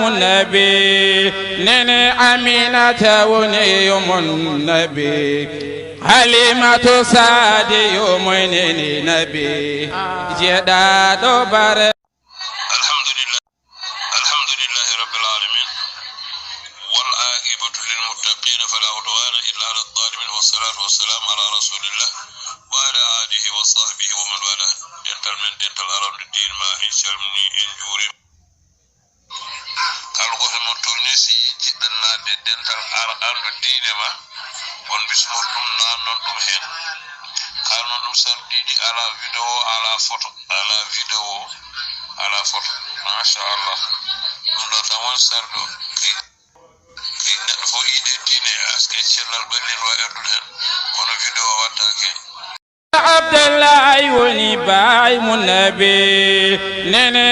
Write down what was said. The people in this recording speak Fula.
النبي نني أمينة ونيم النبي حليمة سادي يومني نبي جدا دوبار. الحمد لله رب العالمين والعاقبة للمتقين فلا عدوان إلا على الظالمين والصلاة والسلام على رسول الله وعلى آله وصحبه ومن والاه dental aram de din ma in shalmini en juri kalgo he mon tourné si jiddan na de dental aram de dine ma on bismo dum na non dum hen kalno dum sardidi ala video ala photo masha Allah dum do tawon sardo ki neddo fo ide dine aske cellal balin wa erdul hen kono video watta ken عبد الله وني باي النبي نني